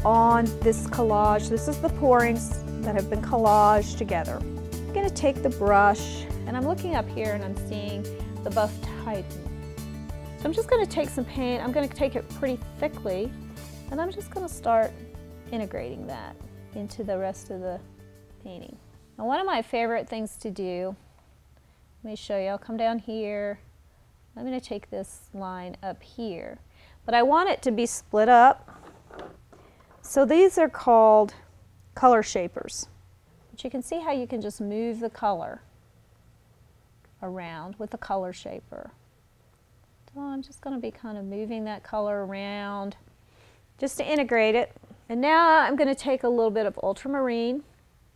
on this collage. This is the pourings that have been collaged together. I'm going to take the brush, and I'm looking up here and I'm seeing the buff tighten. So I'm just going to take some paint. I'm going to take it pretty thickly, and I'm just going to start integrating that into the rest of the painting. Now, one of my favorite things to do, let me show you. I'll come down here. I'm going to take this line up here, but I want it to be split up. So these are called color shapers. But you can see how you can just move the color around with the color shaper. So I'm just going to be kind of moving that color around just to integrate it. And now I'm going to take a little bit of ultramarine.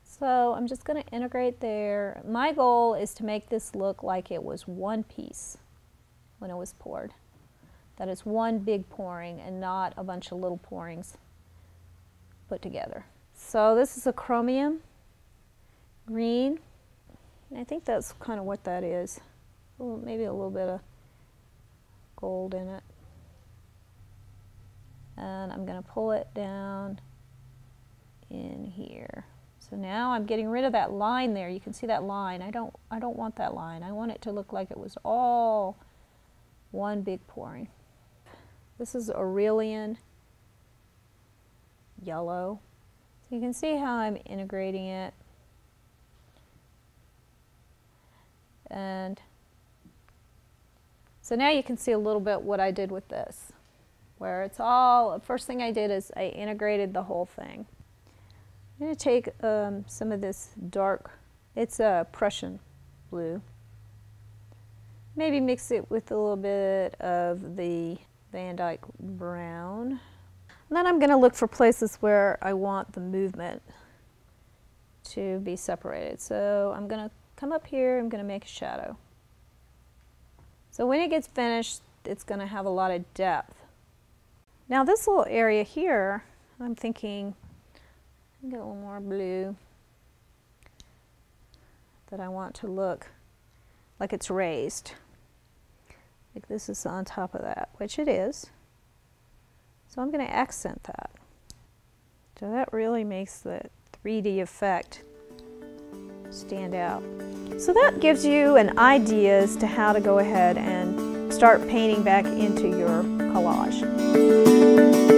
So I'm just going to integrate there. My goal is to make this look like it was one piece when it was poured. That it's one big pouring and not a bunch of little pourings put together. So this is a Chromium Green. I think that's kind of what that is. Well, maybe a little bit of gold in it. And I'm going to pull it down in here. So now I'm getting rid of that line there. You can see that line. I don't want that line. I want it to look like it was all one big pouring. This is Aurelian yellow. So you can see how I'm integrating it. And so now you can see a little bit what I did with this, where it's all, first thing I did is I integrated the whole thing. I'm going to take some of this dark, it's a Prussian Blue. Maybe mix it with a little bit of the Van Dyke Brown. And then I'm going to look for places where I want the movement to be separated. So I'm going to come up here, I'm going to make a shadow. So when it gets finished, it's going to have a lot of depth. Now this little area here, I'm thinking, get a little more blue that I want to look like it's raised. Like this is on top of that, which it is. So I'm going to accent that. So that really makes the 3D effect stand out. So that gives you an idea as to how to go ahead and start painting back into your collage.